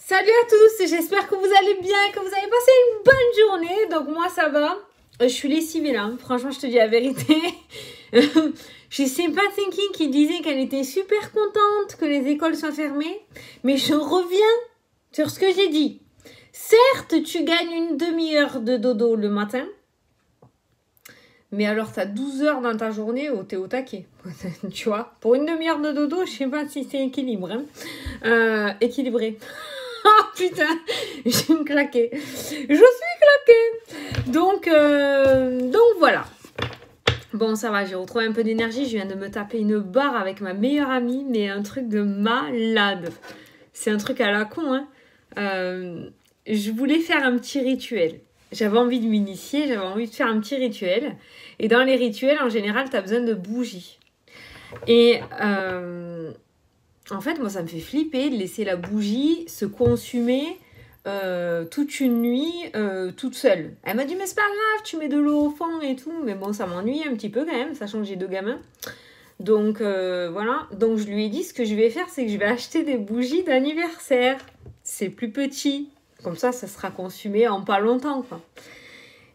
Salut à tous, j'espère que vous allez bien, que vous avez passé une bonne journée. Donc moi ça va, je suis lessivée là, franchement je te dis la vérité. J'ai Simpa Thinking qui disait qu'elle était super contente que les écoles soient fermées. Mais je reviens sur ce que j'ai dit. Certes, tu gagnes une demi-heure de dodo le matin. Mais alors, tu as 12 heures dans ta journée où tu es au taquet. Tu vois, pour une demi-heure de dodo, je sais pas si c'est équilibré. Équilibré. Oh putain, j'ai me claqué. Je suis claquée. Donc voilà. Bon, ça va, j'ai retrouvé un peu d'énergie. Je viens de me taper une barre avec ma meilleure amie, mais un truc de malade. C'est un truc à la con, hein. Je voulais faire un petit rituel. J'avais envie de m'initier, j'avais envie de faire un petit rituel. Et dans les rituels, en général, tu as besoin de bougies. Et en fait, moi, ça me fait flipper de laisser la bougie se consumer toute une nuit toute seule. Elle m'a dit, mais c'est pas grave, tu mets de l'eau au fond et tout. Mais bon, ça m'ennuie un petit peu quand même, sachant que j'ai 2 gamins. Donc voilà, donc je lui ai dit, ce que je vais faire, c'est que je vais acheter des bougies d'anniversaire. C'est plus petit. Comme ça sera consumé en pas longtemps, quoi.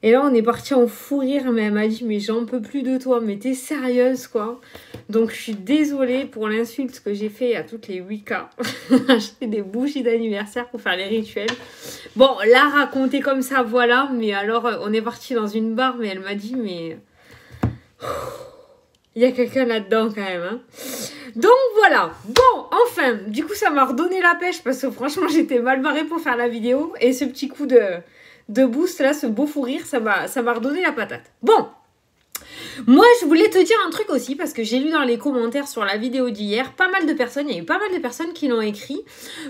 Et là, on est parti en fou rire, mais elle m'a dit, mais j'en peux plus de toi, mais t'es sérieuse, quoi. Donc, je suis désolée pour l'insulte que j'ai fait à toutes les Wicca. Acheter des bougies d'anniversaire pour faire les rituels. Bon, là, raconter comme ça, voilà. Mais alors, on est parti dans une barre, mais elle m'a dit, mais... Il y a quelqu'un là-dedans, quand même, hein. Donc, voilà. Bon, enfin, du coup, ça m'a redonné la pêche, parce que franchement, j'étais mal barrée pour faire la vidéo. Et ce petit coup de boost là, ce beau fou rire, ça m'a redonné la patate. Bon, moi je voulais te dire un truc aussi parce que j'ai lu dans les commentaires sur la vidéo d'hier, il y a eu pas mal de personnes qui l'ont écrit.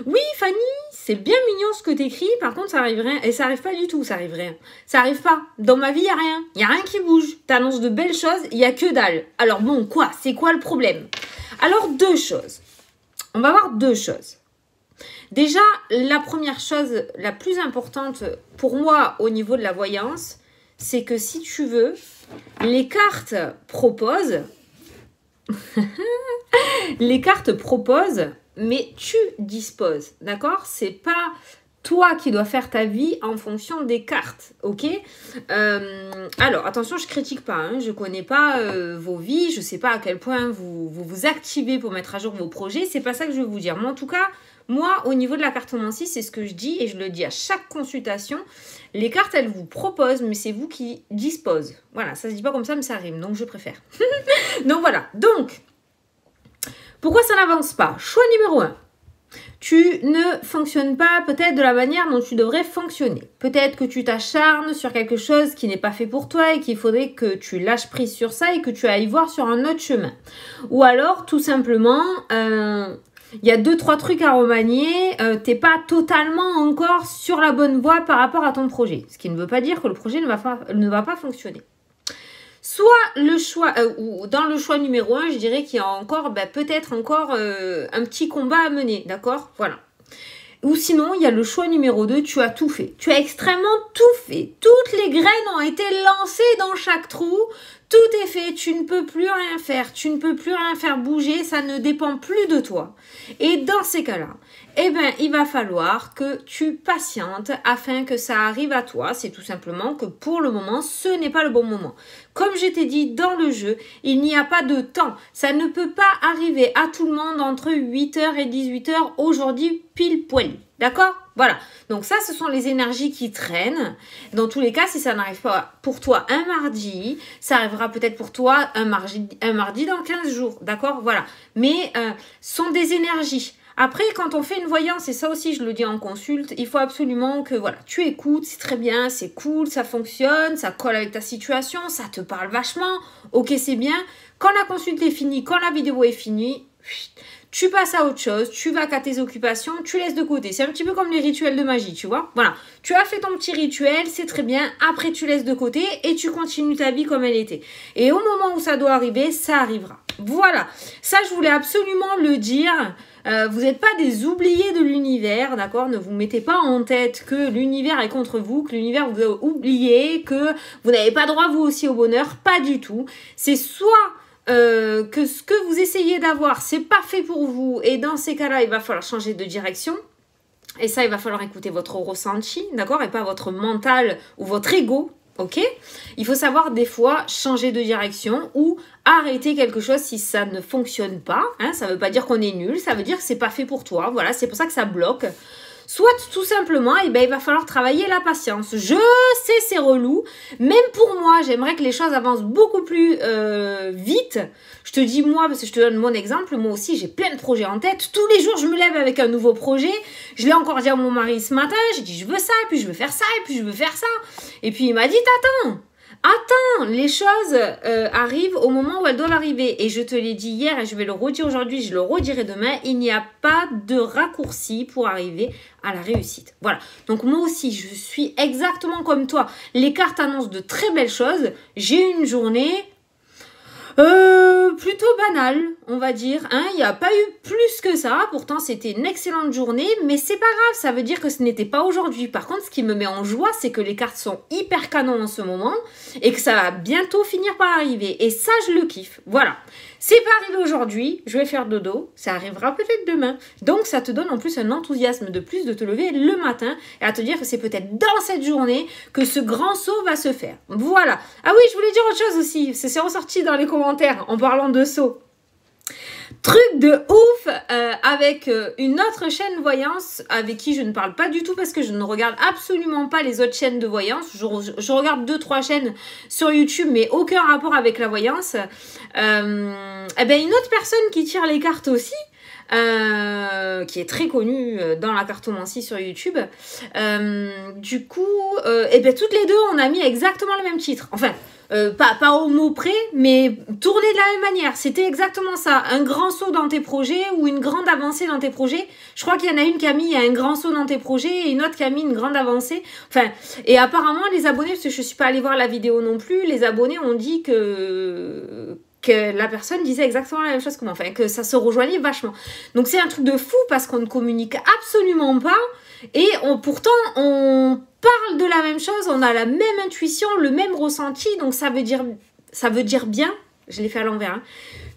Oui Fanny, c'est bien mignon ce que t'écris, par contre ça arrive rien, et ça arrive pas du tout, ça arrive rien. Ça arrive pas, dans ma vie il y a rien qui bouge, t'annonces de belles choses, il y a que dalle. Alors bon, quoi, c'est quoi le problème? Alors 2 choses, on va voir 2 choses. Déjà, la première chose, la plus importante pour moi au niveau de la voyance, c'est que si tu veux, les cartes proposent, mais tu disposes, d'accord? C'est pas toi qui dois faire ta vie en fonction des cartes, ok? Alors, attention, je critique pas, hein, je connais pas vos vies, je sais pas à quel point vous activez pour mettre à jour vos projets, c'est pas ça que je veux vous dire. Mais en tout cas, moi, au niveau de la cartomancie, c'est ce que je dis et je le dis à chaque consultation. Les cartes, elles vous proposent, mais c'est vous qui disposez. Voilà, ça se dit pas comme ça, mais ça rime, donc je préfère. Donc voilà, donc, pourquoi ça n'avance pas? Choix numéro 1. Tu ne fonctionnes pas peut-être de la manière dont tu devrais fonctionner. Peut-être que tu t'acharnes sur quelque chose qui n'est pas fait pour toi et qu'il faudrait que tu lâches prise sur ça et que tu ailles voir sur un autre chemin. Ou alors, tout simplement... il y a 2-3 trucs à remanier, t'es pas totalement encore sur la bonne voie par rapport à ton projet. Ce qui ne veut pas dire que le projet ne va pas fonctionner. Soit le choix, ou dans le choix numéro 1, je dirais qu'il y a encore, peut-être encore un petit combat à mener, d'accord? Voilà. Ou sinon, il y a le choix numéro 2, tu as tout fait. Tu as extrêmement tout fait. Toutes les graines ont été lancées dans chaque trou. Tout est fait, tu ne peux plus rien faire. Tu ne peux plus rien faire bouger, ça ne dépend plus de toi. Et dans ces cas-là, eh ben, il va falloir que tu patientes afin que ça arrive à toi. C'est tout simplement que pour le moment, ce n'est pas le bon moment. Comme je t'ai dit dans le jeu, il n'y a pas de temps. Ça ne peut pas arriver à tout le monde entre 8h et 18h aujourd'hui pile poil. D'accord? Voilà. Donc ça, ce sont les énergies qui traînent. Dans tous les cas, si ça n'arrive pas pour toi un mardi, ça arrivera peut-être pour toi un mardi dans 15 jours. D'accord? Voilà. Mais ce sont des énergies. Après, quand on fait une voyance, et ça aussi je le dis en consulte, il faut absolument que voilà, tu écoutes, c'est très bien, c'est cool, ça fonctionne, ça colle avec ta situation, ça te parle vachement, ok c'est bien. Quand la consulte est finie, quand la vidéo est finie, tu passes à autre chose, tu vas qu'à tes occupations, tu laisses de côté. C'est un petit peu comme les rituels de magie, tu vois. Voilà, tu as fait ton petit rituel, c'est très bien, après tu laisses de côté et tu continues ta vie comme elle était. Et au moment où ça doit arriver, ça arrivera. Voilà, ça je voulais absolument le dire. Vous n'êtes pas des oubliés de l'univers, d'accord? Ne vous mettez pas en tête que l'univers est contre vous, que l'univers vous a oublié, que vous n'avez pas droit vous aussi au bonheur. Pas du tout. C'est soit que ce que vous essayez d'avoir, c'est pas fait pour vous, et dans ces cas-là, il va falloir changer de direction. Et ça, il va falloir écouter votre ressenti, d'accord? Et pas votre mental ou votre ego, ok? Il faut savoir des fois changer de direction ou arrêter quelque chose si ça ne fonctionne pas. Hein? Ça ne veut pas dire qu'on est nul, ça veut dire que c'est pas fait pour toi. Voilà, c'est pour ça que ça bloque. Soit tout simplement, eh ben, il va falloir travailler la patience. Je sais, c'est relou. Même pour moi, j'aimerais que les choses avancent beaucoup plus vite. Je te dis moi, parce que je te donne mon exemple, moi aussi j'ai plein de projets en tête. Tous les jours, je me lève avec un nouveau projet. Je l'ai encore dit à mon mari ce matin. J'ai dit je veux ça, et puis je veux faire ça, et puis je veux faire ça. Et puis il m'a dit attends, les choses arrivent au moment où elles doivent arriver. Et je te l'ai dit hier et je vais le redire aujourd'hui, je le redirai demain. Il n'y a pas de raccourci pour arriver à la réussite. Voilà. Donc moi aussi, je suis exactement comme toi. Les cartes annoncent de très belles choses. J'ai une journée plutôt banale, on va dire. Hein. Il n'y a pas eu plus que ça. Pourtant, c'était une excellente journée. Mais c'est pas grave, ça veut dire que ce n'était pas aujourd'hui. Par contre, ce qui me met en joie, c'est que les cartes sont hyper canons en ce moment et que ça va bientôt finir par arriver. Et ça, je le kiffe. Voilà. C'est pas arrivé aujourd'hui, je vais faire dodo, ça arrivera peut-être demain. Donc ça te donne en plus un enthousiasme de plus de te lever le matin et à te dire que c'est peut-être dans cette journée que ce grand saut va se faire. Voilà. Ah oui, je voulais dire autre chose aussi, c'est ressorti dans les commentaires en parlant de saut. Truc de ouf avec une autre chaîne voyance avec qui je ne parle pas du tout parce que je ne regarde absolument pas les autres chaînes de voyance. Je regarde 2-3 chaînes sur YouTube mais aucun rapport avec la voyance. Eh ben une autre personne qui tire les cartes aussi, qui est très connue dans la cartomancie sur YouTube. Du coup, eh ben toutes les deux on a mis exactement le même titre. Enfin, pas au mot près, mais tourné de la même manière. C'était exactement ça. Un grand saut dans tes projets ou une grande avancée dans tes projets. Je crois qu'il y en a une qui a mis un grand saut dans tes projets et une autre qui a mis une grande avancée. Enfin, et apparemment, les abonnés, parce que je ne suis pas allée voir la vidéo non plus, les abonnés ont dit que la personne disait exactement la même chose que moi. Enfin, que ça se rejoignait vachement. Donc, c'est un truc de fou parce qu'on ne communique absolument pas. Et pourtant, on parle de la même chose, on a la même intuition, le même ressenti, donc ça veut dire bien, je l'ai fait à l'envers, hein,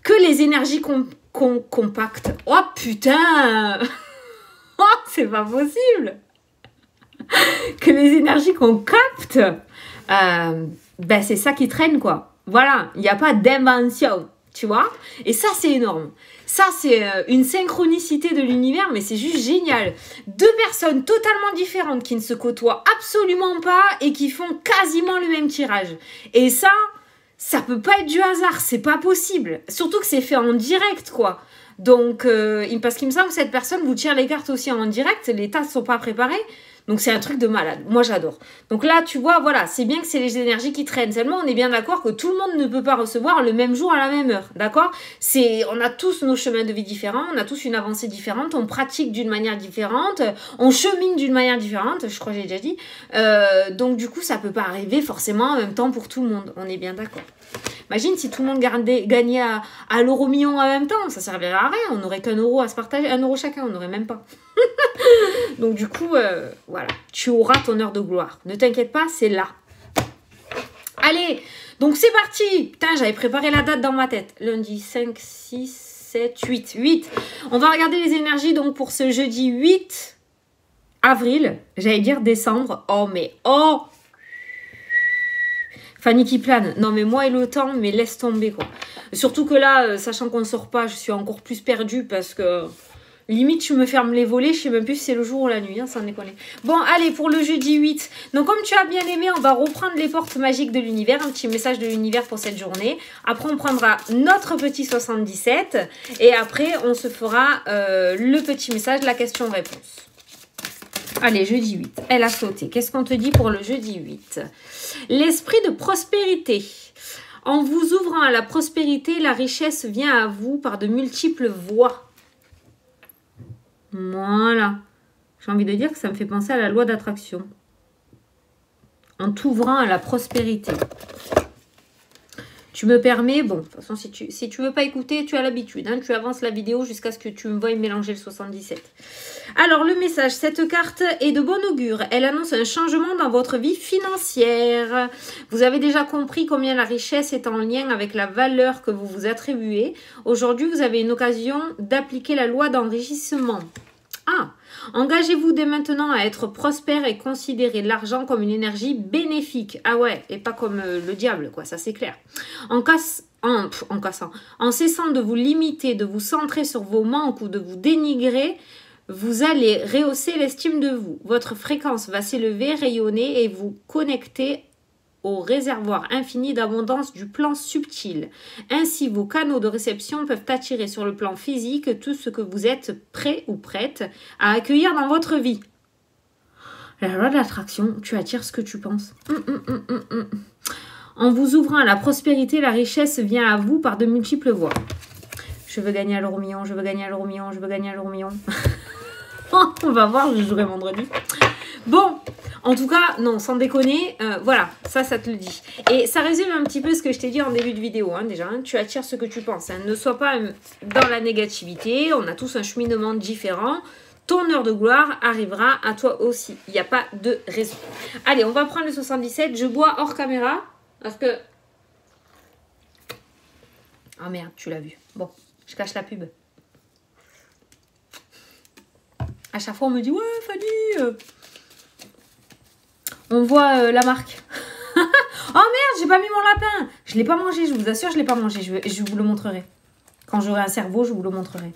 que les énergies compactent. Oh putain oh, c'est pas possible que les énergies qu'on capte, ben c'est ça qui traîne, quoi. Voilà, il n'y a pas d'invention, tu vois. Et ça, c'est énorme. Ça, c'est une synchronicité de l'univers, mais c'est juste génial. Deux personnes totalement différentes qui ne se côtoient absolument pas et qui font quasiment le même tirage. Et ça peut pas être du hasard, c'est pas possible. Surtout que c'est fait en direct, quoi. Donc, parce qu'il me semble que cette personne vous tire les cartes aussi en direct, les tas ne sont pas préparés. Donc, c'est un truc de malade. Moi, j'adore. Donc là, tu vois, voilà, c'est bien que c'est les énergies qui traînent. Seulement, on est bien d'accord que tout le monde ne peut pas recevoir le même jour à la même heure. D'accord? On a tous nos chemins de vie différents. On a tous une avancée différente. On pratique d'une manière différente. On chemine d'une manière différente. Je crois que j'ai déjà dit. Donc, du coup, ça peut pas arriver forcément en même temps pour tout le monde. On est bien d'accord. Imagine si tout le monde gagnait à l'euro million en même temps. Ça servirait à rien. On n'aurait qu'un euro à se partager. 1 euro chacun. On n'aurait même pas. Donc du coup, voilà, tu auras ton heure de gloire. Ne t'inquiète pas, c'est là. Allez, donc c'est parti. Putain, j'avais préparé la date dans ma tête. Lundi 5, 6, 7, 8. 8. On va regarder les énergies donc pour ce jeudi 8 avril. J'allais dire décembre. Oh, mais oh Fanny qui plane. Non, mais moi et le temps, mais laisse tomber, quoi. Surtout que là, sachant qu'on ne sort pas, je suis encore plus perdue parce que... Limite, je me ferme les volets, je sais même plus si c'est le jour ou la nuit, hein, sans déconner. Bon, allez, pour le jeudi 8. Donc, comme tu as bien aimé, on va reprendre les portes magiques de l'univers, un petit message de l'univers pour cette journée. Après, on prendra notre petit 77. Et après, on se fera le petit message, la question-réponse. Allez, jeudi 8. Elle a sauté. Qu'est-ce qu'on te dit pour le jeudi 8? L'esprit de prospérité. En vous ouvrant à la prospérité, la richesse vient à vous par de multiples voies. Voilà. J'ai envie de dire que ça me fait penser à la loi d'attraction. En t'ouvrant à la prospérité. Tu me permets, bon, de toute façon, si tu veux pas écouter, tu as l'habitude. Hein, tu avances la vidéo jusqu'à ce que tu me voies mélanger le 77. Alors, le message, cette carte est de bon augure. Elle annonce un changement dans votre vie financière. Vous avez déjà compris combien la richesse est en lien avec la valeur que vous vous attribuez. Aujourd'hui, vous avez une occasion d'appliquer la loi d'enrichissement. Ah, engagez-vous dès maintenant à être prospère et considérez l'argent comme une énergie bénéfique. Ah ouais, et pas comme le diable, quoi, ça c'est clair. En cessant de vous limiter, de vous centrer sur vos manques ou de vous dénigrer, vous allez rehausser l'estime de vous. Votre fréquence va s'élever, rayonner et vous connecter au réservoir infini d'abondance du plan subtil. Ainsi, vos canaux de réception peuvent attirer sur le plan physique tout ce que vous êtes prêt ou prête à accueillir dans votre vie. La loi de l'attraction, tu attires ce que tu penses. En vous ouvrant à la prospérité, la richesse vient à vous par de multiples voies. Je veux gagner à l'euro million, je veux gagner à l'euro million, je veux gagner à l'euro million. On va voir, je jouerai vendredi. Bon, en tout cas, non, sans déconner, voilà, ça te le dit. Et ça résume un petit peu ce que je t'ai dit en début de vidéo, hein, déjà. Hein, tu attires ce que tu penses. Hein, ne sois pas dans la négativité, on a tous un cheminement différent. Ton heure de gloire arrivera à toi aussi. Il n'y a pas de raison. Allez, on va prendre le 77. Je bois hors caméra parce que... Ah merde, tu l'as vu. Bon, je cache la pub. À chaque fois, on me dit « Ouais, Fanny on voit la marque. Oh merde, j'ai pas mis mon lapin. Je l'ai pas mangé, je vous assure, je l'ai pas mangé. Je vous le montrerai. Quand j'aurai un cerveau, je vous le montrerai.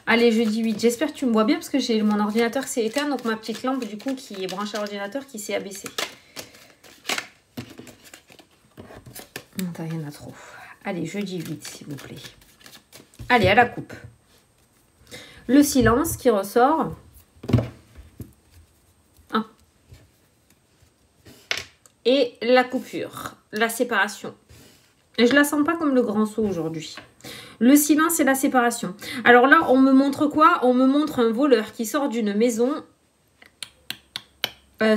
Allez, jeudi 8. J'espère que tu me vois bien parce que j'ai mon ordinateur qui s'est éteint. Donc ma petite lampe, du coup, qui est branchée à l'ordinateur, qui s'est abaissée. Attends, il y en a trop. Allez, jeudi 8, s'il vous plaît. Allez, à la coupe. Le silence qui ressort. Et la coupure, la séparation. Et je la sens pas comme le grand saut aujourd'hui. Le silence et la séparation. Alors là, on me montre quoi? On me montre un voleur qui sort d'une maison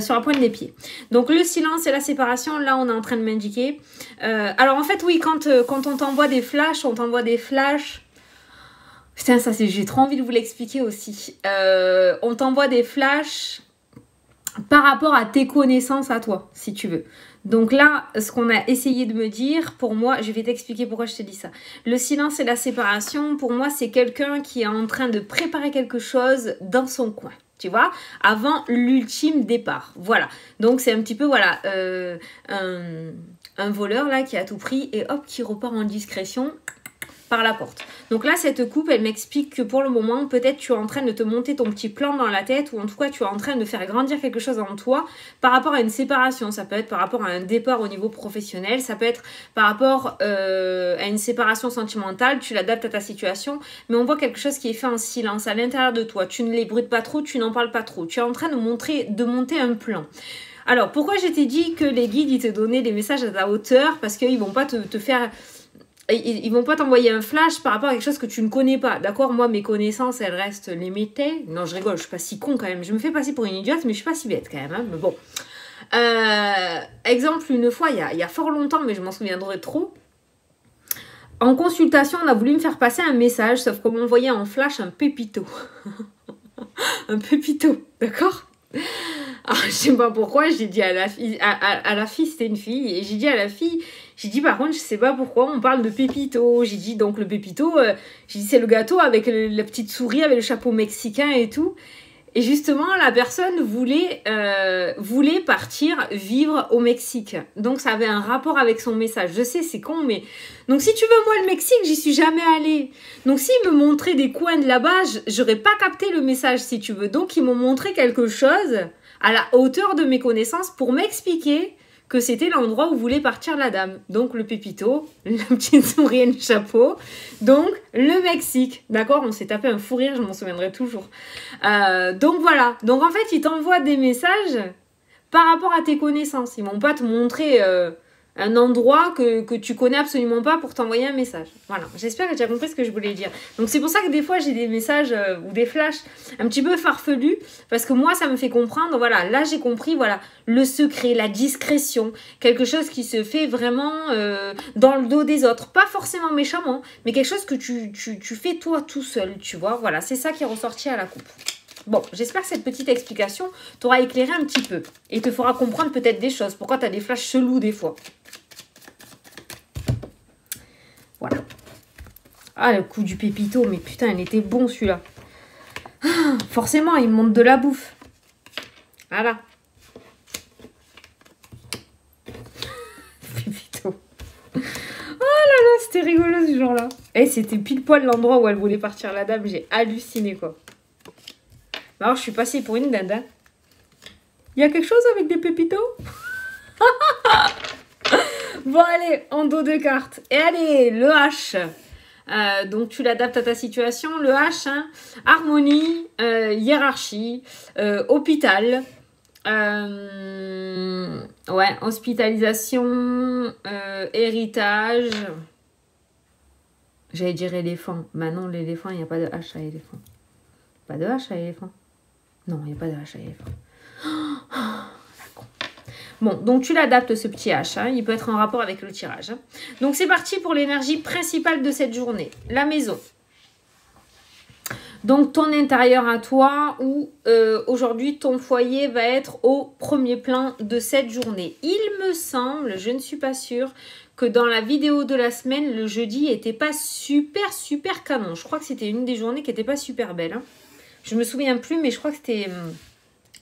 sur la pointe des pieds. Donc le silence et la séparation, là on est en train de m'indiquer. Alors en fait oui, quand on t'envoie des flashs, on t'envoie des flashs. Putain, ça c'est, j'ai trop envie de vous l'expliquer aussi. On t'envoie des flashs par rapport à tes connaissances à toi, si tu veux. Donc là, ce qu'on a essayé de me dire, pour moi, je vais t'expliquer pourquoi je te dis ça. Le silence et la séparation, pour moi, c'est quelqu'un qui est en train de préparer quelque chose dans son coin. Tu vois, avant l'ultime départ. Voilà. Donc, c'est un petit peu, voilà, un voleur là qui a tout pris et hop, qui repart en discrétion par la porte. Donc là, cette coupe, elle m'explique que pour le moment, peut-être tu es en train de te monter ton petit plan dans la tête ou en tout cas, tu es en train de faire grandir quelque chose en toi par rapport à une séparation. Ça peut être par rapport à un départ au niveau professionnel, ça peut être par rapport à une séparation sentimentale, tu l'adaptes à ta situation, mais on voit quelque chose qui est fait en silence à l'intérieur de toi. Tu ne l'ébruites pas trop, tu n'en parles pas trop. Tu es en train de monter un plan. Alors, pourquoi je t'ai dit que les guides, ils te donnaient des messages à ta hauteur? Parce qu'ils vont pas te faire... Ils vont pas t'envoyer un flash par rapport à quelque chose que tu ne connais pas. D'accord, moi, mes connaissances, elles restent limitées. Non, je rigole, je suis pas si con quand même. Je me fais passer pour une idiote, mais je suis pas si bête quand même. Hein. Mais bon. Exemple, une fois, il y a fort longtemps, mais je m'en souviendrai trop. En consultation, on a voulu me faire passer un message, sauf qu'on m'envoyait en flash un pépito. Un pépito, d'accord? Alors, je sais pas pourquoi, j'ai dit à la fille, c'était une fille, et j'ai dit à la fille, j'ai dit par contre, je sais pas pourquoi on parle de pépito. J'ai dit donc le pépito, j'ai dit c'est le gâteau avec la petite souris, avec le chapeau mexicain et tout. Et justement, la personne voulait partir vivre au Mexique. Donc, ça avait un rapport avec son message. Je sais, c'est con, mais... Donc, si tu veux, moi, le Mexique, j'y suis jamais allée. Donc, s'ils me montraient des coins de là-bas, j'aurais pas capté le message, si tu veux. Donc, ils m'ont montré quelque chose à la hauteur de mes connaissances pour m'expliquer que c'était l'endroit où voulait partir la dame. Donc, le pépito, la petite souris et le chapeau. Donc, le Mexique. D'accord? On s'est tapé un fou rire, je m'en souviendrai toujours. Donc, voilà. Donc, en fait, ils t'envoient des messages par rapport à tes connaissances. Ils ne vont pas te montrer un endroit que tu connais absolument pas pour t'envoyer un message. Voilà. J'espère que tu as compris ce que je voulais dire. Donc, c'est pour ça que des fois, j'ai des messages ou des flashs un petit peu farfelus. Parce que moi, ça me fait comprendre. Voilà. Là, j'ai compris, voilà, le secret, la discrétion. Quelque chose qui se fait vraiment dans le dos des autres. Pas forcément méchamment, mais quelque chose que tu fais toi tout seul, tu vois. Voilà. C'est ça qui est ressorti à la coupe. Bon, j'espère que cette petite explication t'aura éclairé un petit peu. Et te fera comprendre peut-être des choses. Pourquoi tu as des flashs chelous des fois. Voilà. Ah, le coup du pépito. Mais putain, il était bon celui-là. Ah, Forcément, il monte de la bouffe. Voilà. Pépito. Oh là là, c'était rigolo ce jour-là. Et c'était pile poil l'endroit où elle voulait partir, la dame. J'ai halluciné, quoi. Alors, je suis passée pour une dinde. Hein. Il y a quelque chose avec des pépitos? Bon, allez, en dos de cartes. Et allez, le H. Donc, tu l'adaptes à ta situation. Le H, hein, harmonie, hiérarchie, hôpital. Ouais, hospitalisation, héritage. J'allais dire éléphant. Bah non, l'éléphant, il n'y a pas de H à éléphant. Pas de H à éléphant. Non, il n'y a pas de H à éléphant. Bon, donc tu l'adaptes ce petit H, hein, il peut être en rapport avec le tirage. Hein. Donc c'est parti pour l'énergie principale de cette journée, la maison. Donc ton intérieur à toi où aujourd'hui ton foyer va être au premier plan de cette journée. Il me semble, je ne suis pas sûre, que dans la vidéo de la semaine, le jeudi n'était pas super canon. Je crois que c'était une des journées qui n'était pas super belle. Hein. Je me souviens plus, mais je crois que c'était...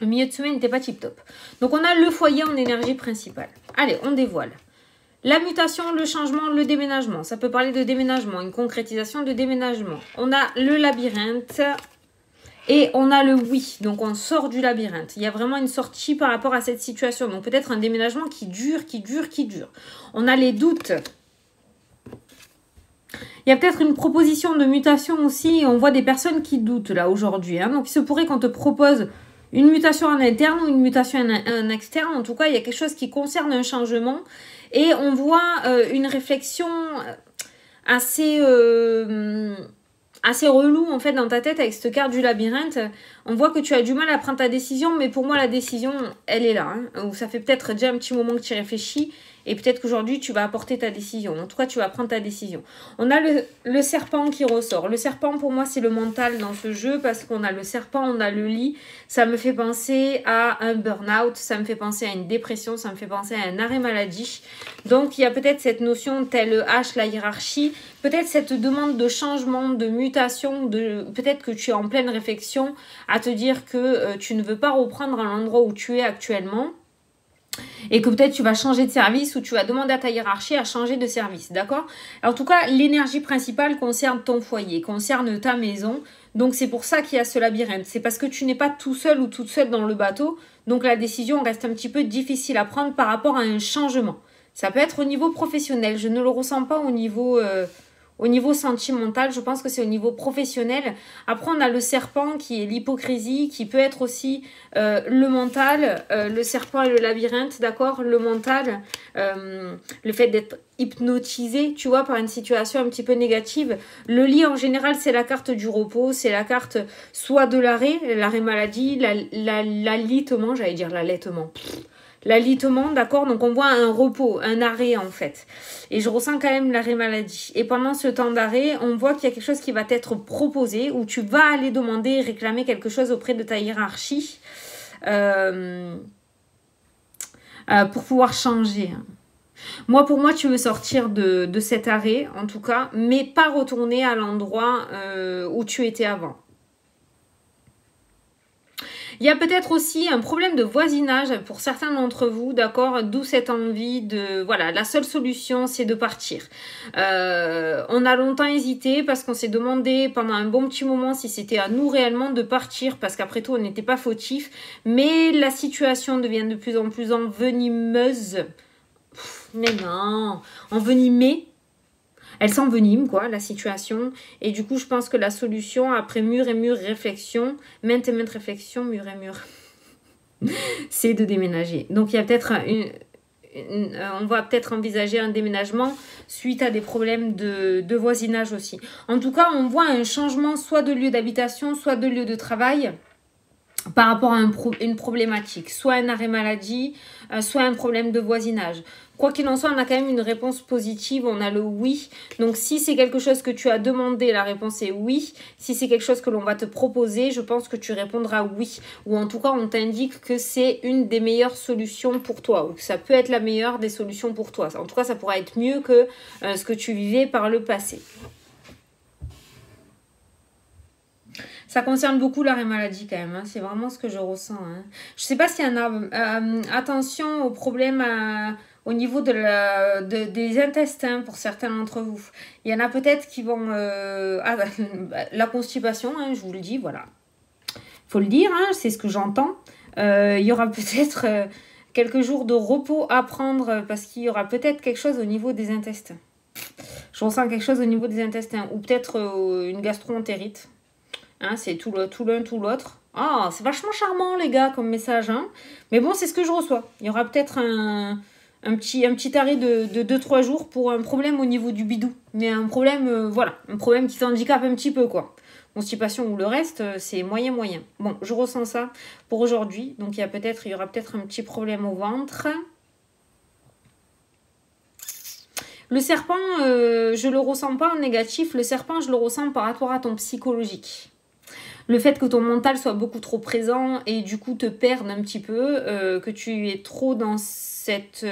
Le milieu de semaine n'était pas tip top. Donc, on a le foyer en énergie principale. Allez, on dévoile. La mutation, le changement, le déménagement. Ça peut parler de déménagement, une concrétisation de déménagement. On a le labyrinthe et on a le oui. Donc, on sort du labyrinthe. Il y a vraiment une sortie par rapport à cette situation. Donc, peut-être un déménagement qui dure. On a les doutes. Il y a peut-être une proposition de mutation aussi. On voit des personnes qui doutent là aujourd'hui. Hein. Donc, il se pourrait qu'on te propose... une mutation en interne ou une mutation en externe. En tout cas, il y a quelque chose qui concerne un changement. Et on voit une réflexion assez relou en fait dans ta tête avec cette carte du labyrinthe. On voit que tu as du mal à prendre ta décision. Mais pour moi, la décision, elle est là. Hein, où ça fait peut-être déjà un petit moment que tu réfléchis. Et peut-être qu'aujourd'hui, tu vas apporter ta décision. En tout cas, tu vas prendre ta décision. On a le serpent qui ressort. Le serpent, pour moi, c'est le mental dans ce jeu. Parce qu'on a le serpent, on a le lit. Ça me fait penser à un burn-out. Ça me fait penser à une dépression. Ça me fait penser à un arrêt maladie. Donc, il y a peut-être cette notion, tel le H, la hiérarchie. Peut-être cette demande de changement, de mutation. Peut-être que tu es en pleine réflexion à te dire que tu ne veux pas reprendre à l'endroit où tu es actuellement. Et que peut-être tu vas changer de service ou tu vas demander à ta hiérarchie à changer de service, d'accord? En tout cas, l'énergie principale concerne ton foyer, concerne ta maison. Donc, c'est pour ça qu'il y a ce labyrinthe. C'est parce que tu n'es pas tout seul ou toute seule dans le bateau. Donc, la décision reste un petit peu difficile à prendre par rapport à un changement. Ça peut être au niveau professionnel. Je ne le ressens pas au niveau sentimental, je pense que c'est au niveau professionnel. Après, on a le serpent qui est l'hypocrisie, qui peut être aussi le mental, le serpent et le labyrinthe, d'accord? Le mental, le fait d'être hypnotisé, tu vois, par une situation un petit peu négative. Le lit, en général, c'est la carte du repos, c'est la carte soit de l'arrêt maladie, l'alitement, j'allais dire l'allaitement. L'alitement, d'accord? Donc, on voit un repos, un arrêt, en fait. Et je ressens quand même l'arrêt maladie. Et pendant ce temps d'arrêt, on voit qu'il y a quelque chose qui va t'être proposé, où tu vas aller demander, réclamer quelque chose auprès de ta hiérarchie pour pouvoir changer. Moi, pour moi, tu veux sortir de cet arrêt, en tout cas, mais pas retourner à l'endroit où tu étais avant. Il y a peut-être aussi un problème de voisinage pour certains d'entre vous, d'accord? D'où cette envie de... Voilà, la seule solution, c'est de partir. On a longtemps hésité parce qu'on s'est demandé pendant un bon petit moment si c'était à nous réellement de partir parce qu'après tout, on n'était pas fautif. Mais la situation devient de plus en plus envenimeuse. Mais non, envenimée. Elle s'envenime, quoi, la situation. Et du coup, je pense que la solution, après mûre et mûre réflexion, maintes et maintes réflexions, mûre et mûre, c'est de déménager. Donc, il y a peut-être on va peut-être envisager un déménagement suite à des problèmes de voisinage aussi. En tout cas, on voit un changement soit de lieu d'habitation, soit de lieu de travail par rapport à une problématique, soit un arrêt maladie, soit un problème de voisinage. Quoi qu'il en soit, on a quand même une réponse positive, on a le oui. Donc, si c'est quelque chose que tu as demandé, la réponse est oui. Si c'est quelque chose que l'on va te proposer, je pense que tu répondras oui. Ou en tout cas, on t'indique que c'est une des meilleures solutions pour toi. Ou que ça peut être la meilleure des solutions pour toi. En tout cas, ça pourra être mieux que ce que tu vivais par le passé. Ça concerne beaucoup l'arrêt maladie quand même. Hein. C'est vraiment ce que je ressens. Hein. Je sais pas s'il y en a... attention aux problèmes au niveau des intestins pour certains d'entre vous. Il y en a peut-être qui vont... la constipation, hein, je vous le dis, voilà. Faut le dire, hein, c'est ce que j'entends. Il y aura peut-être quelques jours de repos à prendre parce qu'il y aura peut-être quelque chose au niveau des intestins. Je ressens quelque chose au niveau des intestins. Ou peut-être une gastro-entérite. Hein, c'est tout l'un, tout l'autre. Ah, c'est vachement charmant, les gars, comme message. Hein. Mais bon, c'est ce que je reçois. Il y aura peut-être un petit arrêt de 2-3 jours pour un problème au niveau du bidou. Mais un problème, voilà. Un problème qui t'handicape un petit peu, quoi. Constipation ou le reste, c'est moyen. Bon, je ressens ça pour aujourd'hui. Donc, il y aura peut-être un petit problème au ventre. Le serpent, je le ressens pas en négatif. Le serpent, je le ressens par rapport à ton psychologique. Le fait que ton mental soit beaucoup trop présent et du coup te perde un petit peu, que tu es trop dans cette...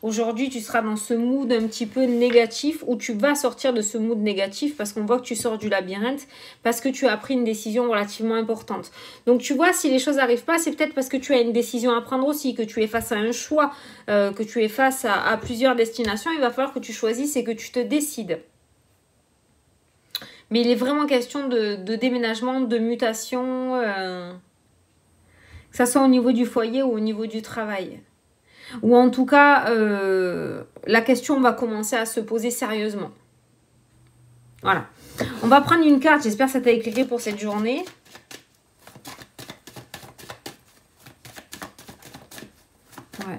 aujourd'hui, tu seras dans ce mood un petit peu négatif où tu vas sortir de ce mood négatif parce qu'on voit que tu sors du labyrinthe parce que tu as pris une décision relativement importante. Donc, tu vois, si les choses n'arrivent pas, c'est peut-être parce que tu as une décision à prendre aussi, que tu es face à un choix, que tu es face à plusieurs destinations. Il va falloir que tu choisisses et que tu te décides. Mais il est vraiment question de déménagement, de mutation, que ça soit au niveau du foyer ou au niveau du travail. Ou en tout cas, la question va commencer à se poser sérieusement. Voilà. On va prendre une carte, j'espère que ça t'a éclairé pour cette journée. Ouais.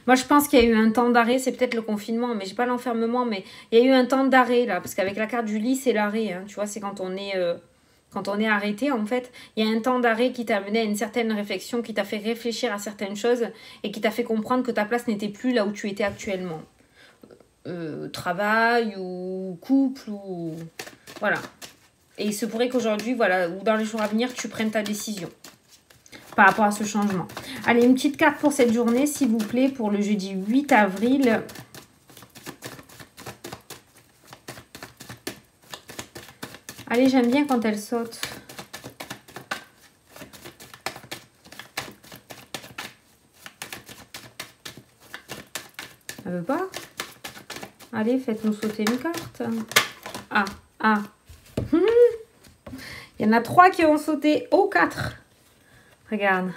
Moi, je pense qu'il y a eu un temps d'arrêt, c'est peut-être le confinement, mais j'ai pas l'enfermement, mais il y a eu un temps d'arrêt, là, parce qu'avec la carte du lit, c'est l'arrêt, hein, tu vois, c'est quand on est arrêté, en fait, il y a un temps d'arrêt qui t'a amené à une certaine réflexion, qui t'a fait réfléchir à certaines choses, et qui t'a fait comprendre que ta place n'était plus là où tu étais actuellement. Travail, ou couple, ou... Voilà. Et il se pourrait qu'aujourd'hui, voilà, ou dans les jours à venir, tu prennes ta décision par rapport à ce changement. Allez, une petite carte pour cette journée, s'il vous plaît, pour le jeudi 8 avril. Allez, j'aime bien quand elle saute. Elle veut pas? Allez, faites-nous sauter une carte. Ah. Il y en a 3 qui ont sauté. Oh, 4. Regarde.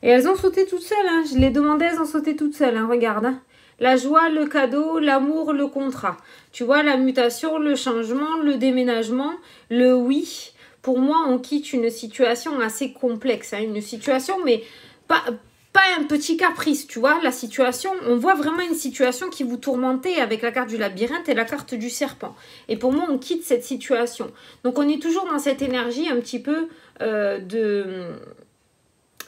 Et elles ont sauté toutes seules. Hein. Je les demandais, elles ont sauté toutes seules. Hein. Regarde. Hein. La joie, le cadeau, l'amour, le contrat. Tu vois, la mutation, le changement, le déménagement, le oui. Pour moi, on quitte une situation assez complexe. Hein. Une situation, mais pas un petit caprice, tu vois. La situation, on voit vraiment une situation qui vous tourmentait avec la carte du labyrinthe et la carte du serpent. Et pour moi, on quitte cette situation. Donc, on est toujours dans cette énergie un petit peu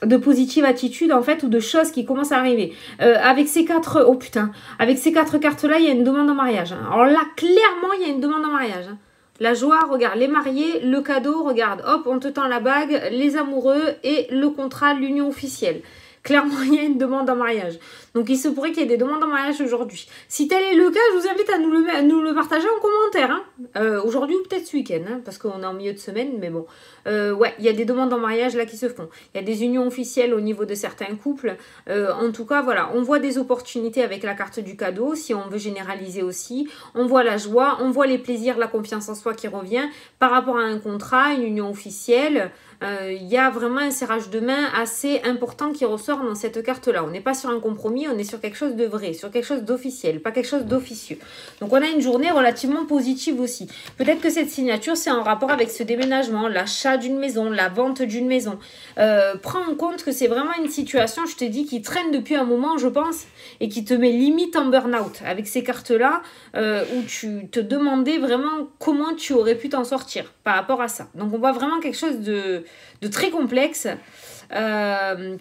de positive attitude, en fait, ou de choses qui commencent à arriver. Avec ces 4... Oh, putain. Avec ces 4 cartes-là, il y a une demande en mariage. Hein. Alors là, clairement, il y a une demande en mariage. Hein. La joie, regarde, les mariés, le cadeau, regarde, hop, on te tend la bague, les amoureux et le contrat, l'union officielle. Clairement, il y a une demande en mariage. Donc, il se pourrait qu'il y ait des demandes en mariage aujourd'hui. Si tel est le cas, je vous invite à nous le partager en commentaire. Hein. Aujourd'hui ou peut-être ce week-end, hein, parce qu'on est en milieu de semaine, mais bon. Ouais, il y a des demandes en mariage là qui se font. Il y a des unions officielles au niveau de certains couples. En tout cas, voilà, on voit des opportunités avec la carte du cadeau, si on veut généraliser aussi. On voit la joie, on voit les plaisirs, la confiance en soi qui revient par rapport à un contrat, une union officielle. Il y a vraiment un serrage de main assez important qui ressort dans cette carte-là. On n'est pas sur un compromis, on est sur quelque chose de vrai, sur quelque chose d'officiel, pas quelque chose d'officieux. Donc on a une journée relativement positive aussi. Peut-être que cette signature, c'est en rapport avec ce déménagement, l'achat d'une maison, la vente d'une maison. Prends en compte que c'est vraiment une situation, je te dis, qui traîne depuis un moment, je pense, et qui te met limite en burn-out. Avec ces cartes-là, où tu te demandais vraiment comment tu aurais pu t'en sortir par rapport à ça. Donc on voit vraiment quelque chose de très complexe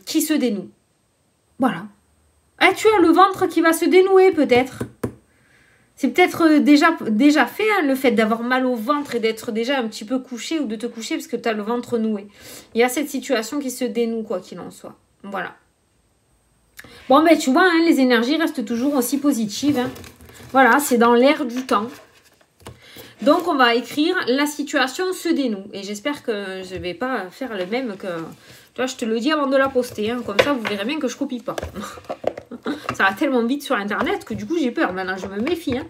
qui se dénoue. Voilà. Ah, tu as le ventre qui va se dénouer peut-être. C'est peut-être déjà fait, hein, le fait d'avoir mal au ventre et d'être déjà un petit peu couché ou de te coucher parce que tu as le ventre noué. Il y a cette situation qui se dénoue, quoi qu'il en soit. Voilà. Bon, ben tu vois, hein, les énergies restent toujours aussi positives. Hein. Voilà, c'est dans l'air du temps. Donc, on va écrire la situation se dénoue. Et j'espère que je ne vais pas faire le même que... Tu vois, je te le dis avant de la poster. Hein. Comme ça, vous verrez bien que je copie pas. Ça va tellement vite sur Internet que du coup, j'ai peur. Maintenant, je me méfie. Hein.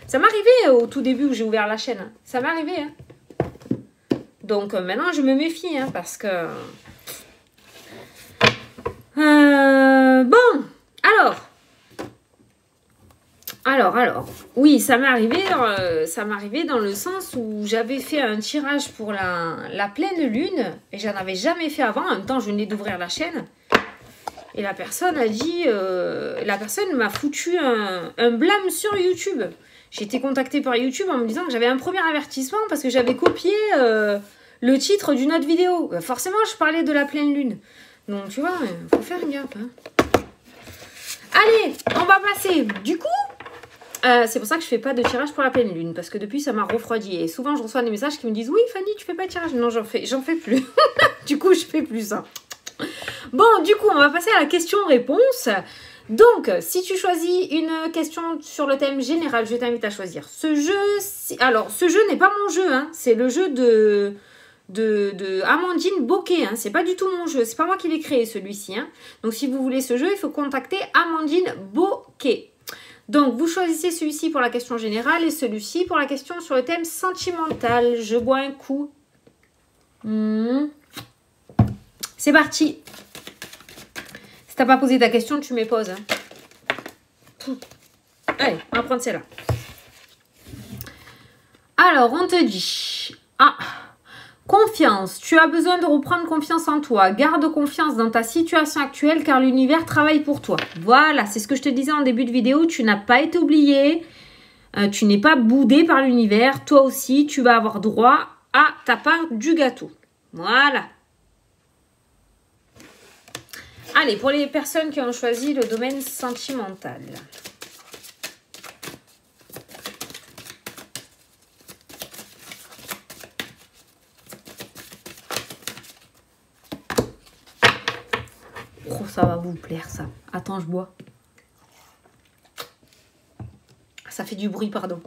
Ça m'est arrivé au tout début où j'ai ouvert la chaîne. Ça m'est arrivé. Hein. Donc, maintenant, je me méfie. Hein, parce que... bon, alors, oui, ça m'est arrivé dans le sens où j'avais fait un tirage pour la pleine lune et j'en avais jamais fait avant. En même temps, je venais d'ouvrir la chaîne et la personne a dit, la personne m'a foutu un blâme sur YouTube. J'ai été contactée par YouTube en me disant que j'avais un premier avertissement parce que j'avais copié le titre d'une autre vidéo. Forcément, je parlais de la pleine lune. Donc, tu vois, il faut faire gaffe. Hein. Allez, on va passer. Du coup, c'est pour ça que je fais pas de tirage pour la pleine lune. Parce que depuis, ça m'a refroidi. Et souvent, je reçois des messages qui me disent « Oui, Fanny, tu fais pas de tirage ?» Non, j'en fais plus. Du coup, je fais plus ça. Bon, du coup, on va passer à la question-réponse. Donc, si tu choisis une question sur le thème général, je t'invite à choisir ce jeu. Alors, ce jeu n'est pas mon jeu. Hein. C'est le jeu de Amandine Bocquet, hein. C'est pas du tout mon jeu, c'est pas moi qui l'ai créé celui-ci, hein. Donc si vous voulez ce jeu, il faut contacter Amandine Bocquet. Donc vous choisissez celui-ci pour la question générale et celui-ci pour la question sur le thème sentimental. Je bois un coup. C'est parti. Si t'as pas posé ta question, tu me poses, hein. Allez, on va prendre celle-là. Alors on te dit confiance, tu as besoin de reprendre confiance en toi. Garde confiance dans ta situation actuelle car l'univers travaille pour toi. Voilà, c'est ce que je te disais en début de vidéo. Tu n'as pas été oublié. Tu n'es pas boudé par l'univers. Toi aussi, tu vas avoir droit à ta part du gâteau. Voilà. Allez, pour les personnes qui ont choisi le domaine sentimental. Oh, ça va vous plaire, ça. Attends, je bois. Ça fait du bruit, pardon.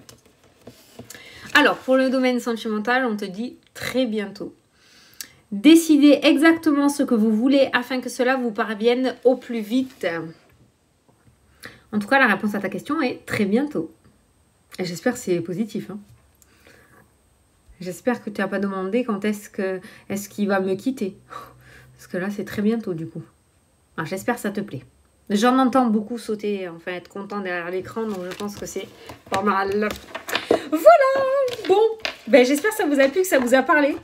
Alors, pour le domaine sentimental, on te dit très bientôt. Décidez exactement ce que vous voulez afin que cela vous parvienne au plus vite. En tout cas, la réponse à ta question est très bientôt. Et j'espère que c'est positif. Hein. J'espère que tu n'as pas demandé quand est-ce qu'il va me quitter. Parce que là, c'est très bientôt, du coup. J'espère que ça te plaît. J'en entends beaucoup sauter, enfin être content derrière l'écran, donc je pense que c'est pas mal. Voilà. Bon, ben, j'espère que ça vous a plu, que ça vous a parlé.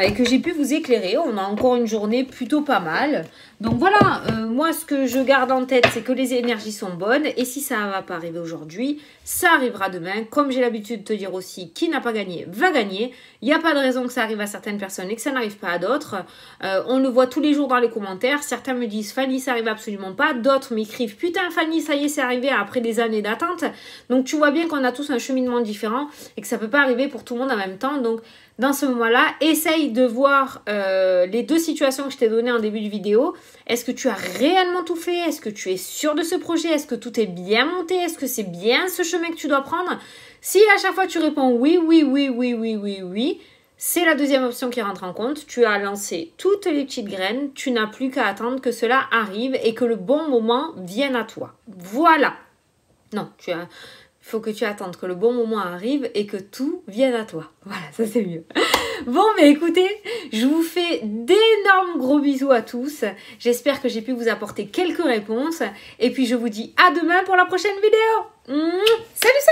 Et que j'ai pu vous éclairer. On a encore une journée plutôt pas mal. Donc voilà, moi ce que je garde en tête, c'est que les énergies sont bonnes. Et si ça ne va pas arriver aujourd'hui, ça arrivera demain. Comme j'ai l'habitude de te dire aussi, qui n'a pas gagné va gagner. Il n'y a pas de raison que ça arrive à certaines personnes et que ça n'arrive pas à d'autres. On le voit tous les jours dans les commentaires. Certains me disent, Fanny, ça arrive absolument pas. D'autres m'écrivent, putain Fanny, ça y est, c'est arrivé après des années d'attente. Donc tu vois bien qu'on a tous un cheminement différent et que ça ne peut pas arriver pour tout le monde en même temps. Donc dans ce moment-là, essaye de voir les deux situations que je t'ai données en début de vidéo. Est-ce que tu as réellement tout fait? Est-ce que tu es sûr de ce projet? Est-ce que tout est bien monté? Est-ce que c'est bien ce chemin que tu dois prendre? Si à chaque fois tu réponds oui, oui, oui, oui, oui, oui, oui, c'est la deuxième option qui rentre en compte. Tu as lancé toutes les petites graines. Tu n'as plus qu'à attendre que cela arrive et que le bon moment vienne à toi. Voilà. Non, il faut que tu attendes que le bon moment arrive et que tout vienne à toi. Voilà, ça c'est mieux. Bon, mais écoutez, je vous fais d'énormes gros bisous à tous. J'espère que j'ai pu vous apporter quelques réponses. Et puis je vous dis à demain pour la prochaine vidéo. Salut!